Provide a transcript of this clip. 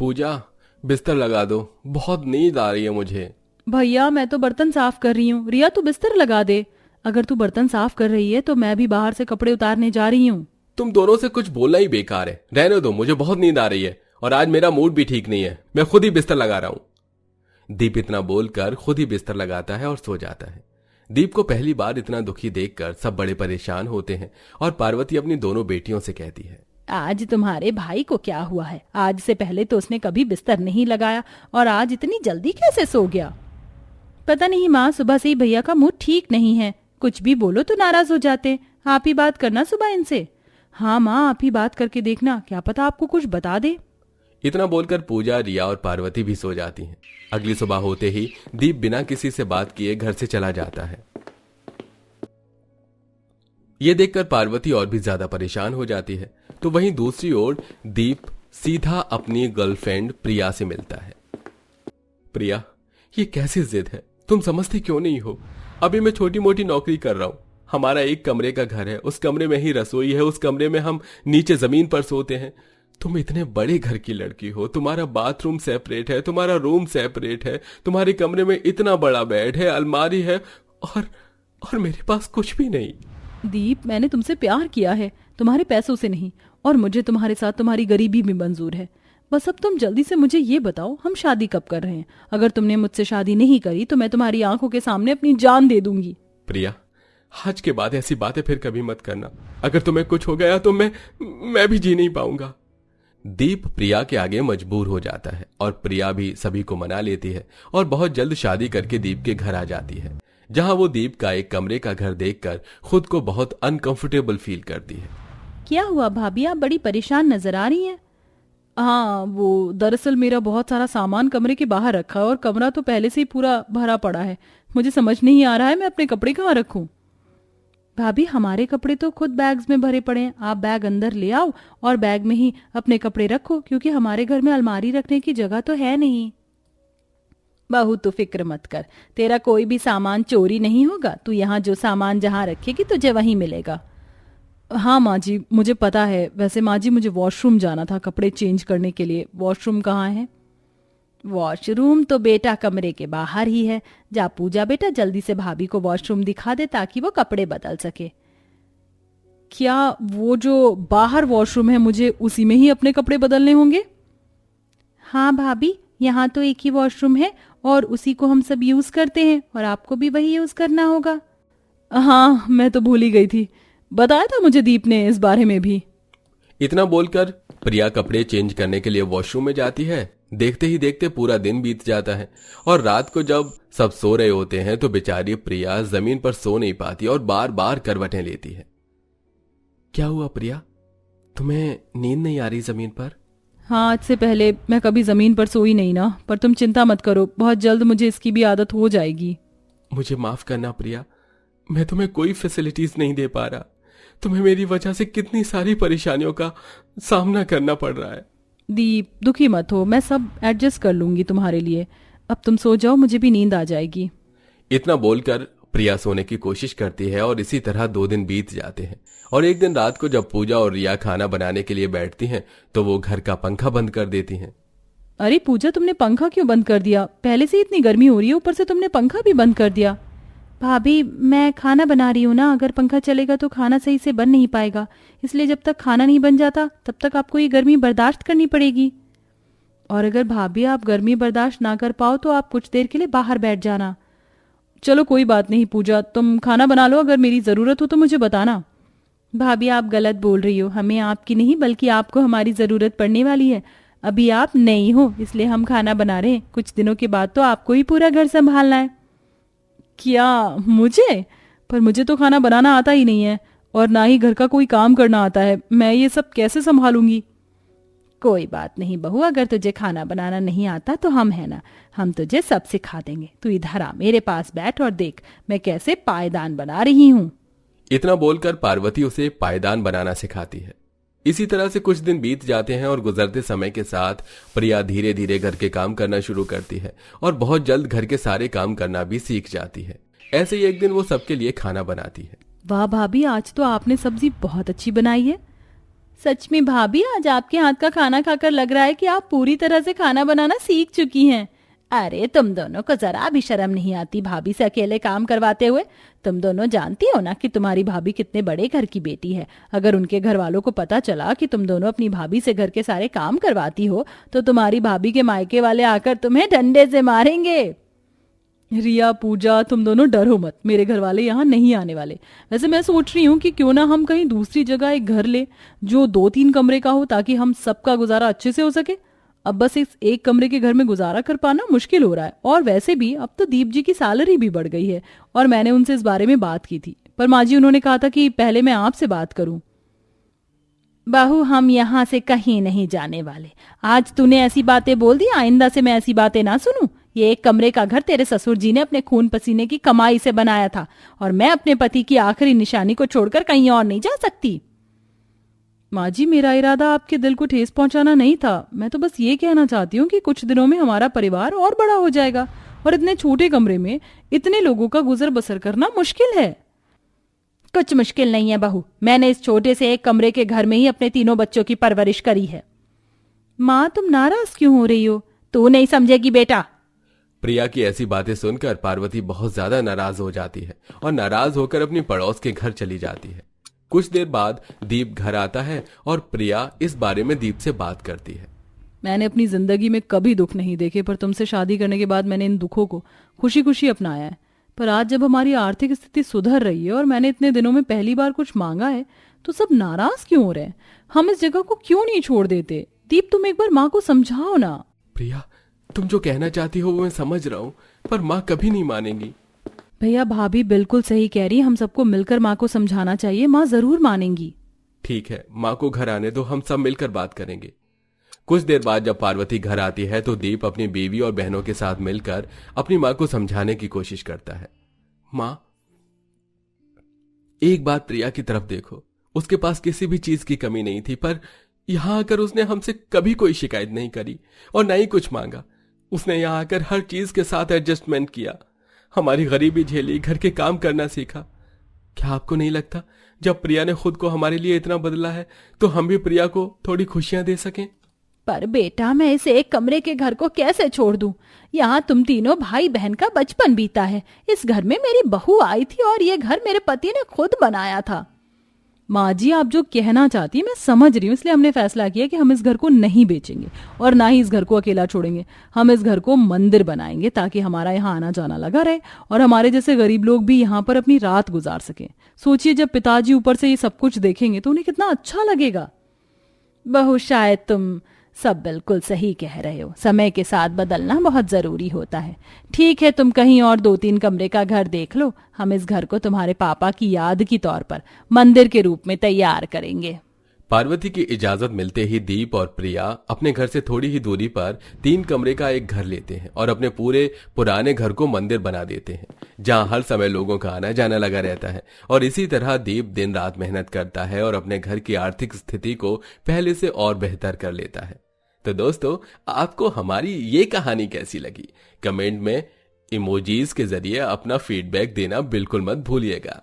पूजा, बिस्तर लगा दो, बहुत नींद आ रही है मुझे। भैया मैं तो बर्तन साफ कर रही हूँ। रिया तू बिस्तर लगा दे। अगर तू बर्तन साफ कर रही है तो मैं भी बाहर से कपड़े उतारने जा रही हूँ। तुम दोनों से कुछ बोलना ही बेकार है, रहने दो, मुझे बहुत नींद आ रही है और आज मेरा मूड भी ठीक नहीं है, मैं खुद ही बिस्तर लगा रहा हूं। दीप इतना बोलकर खुद ही बिस्तर लगाता है और सो जाता है। दीप को पहली बार इतना दुखी देखकर सब बड़े परेशान होते हैं और पार्वती अपनी दोनों बेटियों से कहती है, आज तुम्हारे भाई को क्या हुआ है? आज से पहले तो उसने कभी बिस्तर नहीं लगाया और आज इतनी जल्दी कैसे सो गया? पता नहीं माँ, सुबह से ही भैया का मूड ठीक नहीं है। कुछ भी बोलो तो नाराज हो जाते। आप ही बात करना सुबह इनसे। हाँ माँ, आप ही बात करके देखना, क्या पता आपको कुछ बता दे। इतना बोलकर पूजा, रिया और पार्वती भी सो जाती हैं। अगली सुबह होते ही दीप बिना किसी से बात किए घर से चला जाता है। ये देखकर पार्वती और भी ज्यादा परेशान हो जाती है। तो वहीं दूसरी ओर दीप सीधा अपनी गर्लफ्रेंड प्रिया से मिलता है। प्रिया, ये कैसी जिद है, तुम समझती क्यों नहीं हो? अभी मैं छोटी मोटी नौकरी कर रहा हूं, हमारा एक कमरे का घर है, उस कमरे में ही रसोई है, उस कमरे में हम नीचे जमीन पर सोते हैं। तुम इतने बड़े घर की लड़की हो, तुम्हारा बाथरूम सेपरेट है, तुम्हारा रूम सेपरेट है, तुम्हारे कमरे में इतना बड़ा बेड है, अलमारी है, और मेरे पास कुछ भी नहीं। दीप, मैंने तुमसे प्यार किया है, तुम्हारे पैसों से नहीं, और मुझे तुम्हारे साथ तुम्हारी गरीबी भी मंजूर है। बस अब तुम जल्दी से मुझे ये बताओ, हम शादी कब कर रहे हैं? अगर तुमने मुझसे शादी नहीं करी तो मैं तुम्हारी आंखों के सामने अपनी जान दे दूंगी। प्रिया, आज के बाद ऐसी बातें फिर कभी मत करना। अगर तुम्हें कुछ हो गया तो मैं भी जी नहीं पाऊंगा। दीप प्रिया के आगे मजबूर हो जाता है और प्रिया भी सभी को मना लेती है और बहुत जल्द शादी करके दीप के घर आ जाती है, जहां वो दीप का एक कमरे का घर देखकर खुद को बहुत अनकंफर्टेबल फील करती है। क्या हुआ भाभी, आप बड़ी परेशान नजर आ रही हैं। हाँ, वो दरअसल मेरा बहुत सारा सामान कमरे के बाहर रखा है और कमरा तो पहले से ही पूरा भरा पड़ा है। मुझे समझ नहीं आ रहा है मैं अपने कपड़े कहाँ रखूं। भाभी, हमारे कपड़े तो खुद बैग्स में भरे पड़े हैं। आप बैग अंदर ले आओ और बैग में ही अपने कपड़े रखो, क्योंकि हमारे घर में अलमारी रखने की जगह तो है नहीं। बहू तू फिक्र मत कर, तेरा कोई भी सामान चोरी नहीं होगा। तू यहाँ जो सामान जहाँ रखेगी तुझे वहीं मिलेगा। हाँ माँ जी, मुझे पता है। वैसे माँ जी, मुझे वॉशरूम जाना था कपड़े चेंज करने के लिए। वॉशरूम कहाँ है? वॉशरूम तो बेटा कमरे के बाहर ही है। जा पूजा बेटा, जल्दी से भाभी को वॉशरूम दिखा दे ताकि वो कपड़े बदल सके। क्या वो जो बाहर वॉशरूम है, मुझे उसी में ही अपने कपड़े बदलने होंगे? हाँ भाभी, यहाँ तो एक ही वॉशरूम है और उसी को हम सब यूज करते हैं और आपको भी वही यूज करना होगा। हाँ, मैं तो भूल ही गई थी, बताया था मुझे दीप ने इस बारे में भी। इतना बोलकर प्रिया कपड़े चेंज करने के लिए वॉशरूम में जाती है। देखते ही देखते पूरा दिन बीत जाता है और रात को जब सब सो रहे होते हैं तो बेचारी प्रिया जमीन पर सो नहीं पाती और बार बार करवटें लेती है। क्या हुआ प्रिया, तुम्हें नींद नहीं आ रही जमीन पर? हाँ, आज से पहले मैं कभी जमीन पर सोई नहीं ना, पर तुम चिंता मत करो, बहुत जल्द मुझे इसकी भी आदत हो जाएगी। मुझे माफ करना प्रिया, मैं तुम्हें कोई फैसिलिटीज नहीं दे पा रहा। तुम्हें मेरी वजह से कितनी सारी परेशानियों का सामना करना पड़ रहा है। दीप, दुखी मत हो, मैं सब एडजस्ट कर लूंगी तुम्हारे लिए। अब तुम सो जाओ, मुझे भी नींद आ जाएगी। इतना बोलकर प्रिया सोने की कोशिश करती है और इसी तरह 2 दिन बीत जाते हैं। और एक दिन रात को जब पूजा और रिया खाना बनाने के लिए बैठती हैं तो वो घर का पंखा बंद कर देती हैं। अरे पूजा, तुमने पंखा क्यों बंद कर दिया? पहले से इतनी गर्मी हो रही है, ऊपर से तुमने पंखा भी बंद कर दिया। भाभी, मैं खाना बना रही हूँ ना, अगर पंखा चलेगा तो खाना सही से बन नहीं पाएगा, इसलिए जब तक खाना नहीं बन जाता तब तक आपको ये गर्मी बर्दाश्त करनी पड़ेगी। और अगर भाभी आप गर्मी बर्दाश्त ना कर पाओ तो आप कुछ देर के लिए बाहर बैठ जाना। चलो कोई बात नहीं पूजा, तुम खाना बना लो, अगर मेरी ज़रूरत हो तो मुझे बताना। भाभी, आप गलत बोल रही हो, हमें आपकी नहीं बल्कि आपको हमारी ज़रूरत पड़ने वाली है। अभी आप नई हो इसलिए हम खाना बना रहे हैं, कुछ दिनों के बाद तो आपको ही पूरा घर संभालना है। क्या मुझे? पर मुझे तो खाना बनाना आता ही नहीं है और ना ही घर का कोई काम करना आता है, मैं ये सब कैसे संभालूंगी? कोई बात नहीं बहू, अगर तुझे खाना बनाना नहीं आता तो हम है ना, हम तुझे सब सिखा देंगे। तू इधर आ, मेरे पास बैठ और देख मैं कैसे पायदान बना रही हूँ। इतना बोलकर पार्वती उसे पायदान बनाना सिखाती है। इसी तरह से कुछ दिन बीत जाते हैं और गुजरते समय के साथ प्रिया धीरे धीरे घर के काम करना शुरू करती है और बहुत जल्द घर के सारे काम करना भी सीख जाती है। ऐसे ही एक दिन वो सबके लिए खाना बनाती है। वाह भाभी, आज तो आपने सब्जी बहुत अच्छी बनाई है। सच में भाभी, आज आपके हाथ का खाना खाकर लग रहा है कि आप पूरी तरह से खाना बनाना सीख चुकी हैं। अरे तुम दोनों को जरा भी शर्म नहीं आती भाभी से अकेले काम करवाते हुए। तुम दोनों जानती हो ना कि तुम्हारी भाभी कितने बड़े घर की बेटी है। अगर उनके घर वालों को पता चला कि तुम दोनों अपनी भाभी से घर के सारे काम करवाती हो तो तुम्हारी भाभी के मायके वाले आकर तुम्हें डंडे से मारेंगे। रिया, पूजा, तुम दोनों डरो मत, मेरे घर वाले यहाँ नहीं आने वाले। वैसे मैं सोच रही हूँ कि क्यों ना हम कहीं दूसरी जगह एक घर ले जो 2-3 कमरे का हो, ताकि हम सबका गुजारा अच्छे से हो सके। अब बस इस एक कमरे के घर में गुजारा कर पाना मुश्किल हो रहा है। और वैसे भी अब तो दीप जी की सैलरी भी बढ़ गई है और मैंने उनसे इस बारे में बात की थी, पर माँ जी उन्होंने कहा था कि पहले मैं आपसे बात करूं। बहू, हम यहाँ से कहीं नहीं जाने वाले। आज तूने ऐसी बातें बोल दी, आइंदा से मैं ऐसी बातें ना सुनूं। ये एक कमरे का घर तेरे ससुर जी ने अपने खून पसीने की कमाई से बनाया था और मैं अपने पति की आखिरी निशानी को छोड़कर कहीं और नहीं जा सकती। माँ जी, मेरा इरादा आपके दिल को ठेस पहुंचाना नहीं था। मैं तो बस ये कहना चाहती हूँ कि कुछ दिनों में हमारा परिवार और बड़ा हो जाएगा और इतने छोटे कमरे में इतने लोगों का गुजर बसर करना मुश्किल है। कुछ मुश्किल नहीं है बहू, मैंने इस छोटे से एक कमरे के घर में ही अपने 3 बच्चों की परवरिश करी है। माँ, तुम नाराज क्यों हो रही हो? तू नहीं समझेगी बेटा। प्रिया की ऐसी बातें सुनकर पार्वती बहुत ज्यादा नाराज हो जाती है और नाराज होकर अपनी पड़ोस के घर चली जाती है। कुछ देर बाद दीप घर आता है और प्रिया इस बारे में दीप से बात करती है। मैंने अपनी जिंदगी में कभी दुख नहीं देखे, पर तुमसे शादी करने के बाद मैंने इन दुखों को खुशी खुशी अपनाया है। पर आज जब हमारी आर्थिक स्थिति सुधर रही है और मैंने इतने दिनों में पहली बार कुछ मांगा है, तो सब नाराज क्यों हो रहे हैं? हम इस जगह को क्यों नहीं छोड़ देते? दीप, तुम एक बार माँ को समझाओ ना। प्रिया, तुम जो कहना चाहती हो वो मैं समझ रहा हूँ, पर माँ कभी नहीं मानेंगी। भैया, भाभी बिल्कुल सही कह रही है। हम सबको मिलकर माँ को समझाना चाहिए, माँ जरूर मानेंगी। ठीक है, माँ को घर आने दो, हम सब मिलकर बात करेंगे। कुछ देर बाद जब पार्वती घर आती है तो दीप अपनी बीवी और बहनों के साथ मिलकर अपनी माँ को समझाने की कोशिश करता है। माँ, एक बात प्रिया की तरफ देखो, उसके पास किसी भी चीज की कमी नहीं थी, पर यहां आकर उसने हमसे कभी कोई शिकायत नहीं करी और न ही कुछ मांगा। उसने यहां आकर हर चीज के साथ एडजस्टमेंट किया, हमारी गरीबी झेली, घर के काम करना सीखा। क्या आपको नहीं लगता जब प्रिया ने खुद को हमारे लिए इतना बदला है तो हम भी प्रिया को थोड़ी खुशियां दे सकें? पर बेटा, मैं इस एक कमरे के घर को कैसे छोड़ दूं? यहाँ तुम तीनों भाई बहन का बचपन बीता है। इस घर में मेरी बहू आई थी और ये घर मेरे पति ने खुद बनाया था। माँ जी, आप जो कहना चाहती है मैं समझ रही हूँ, इसलिए हमने फैसला किया कि हम इस घर को नहीं बेचेंगे और ना ही इस घर को अकेला छोड़ेंगे। हम इस घर को मंदिर बनाएंगे ताकि हमारा यहाँ आना जाना लगा रहे और हमारे जैसे गरीब लोग भी यहाँ पर अपनी रात गुजार सकें। सोचिए, जब पिताजी ऊपर से ये सब कुछ देखेंगे तो उन्हें कितना अच्छा लगेगा। बहू, शायद तुम सब बिल्कुल सही कह रहे हो। समय के साथ बदलना बहुत जरूरी होता है। ठीक है, तुम कहीं और 2-3 कमरे का घर देख लो। हम इस घर को तुम्हारे पापा की याद की तौर पर मंदिर के रूप में तैयार करेंगे। पार्वती की इजाजत मिलते ही दीप और प्रिया अपने घर से थोड़ी ही दूरी पर 3 कमरे का एक घर लेते हैं और अपने पूरे पुराने घर को मंदिर बना देते हैं, जहां हर समय लोगों का आना जाना लगा रहता है। और इसी तरह दीप दिन रात मेहनत करता है और अपने घर की आर्थिक स्थिति को पहले से और बेहतर कर लेता है। तो दोस्तों, आपको हमारी ये कहानी कैसी लगी? कमेंट में इमोजीज के जरिए अपना फीडबैक देना बिल्कुल मत भूलिएगा।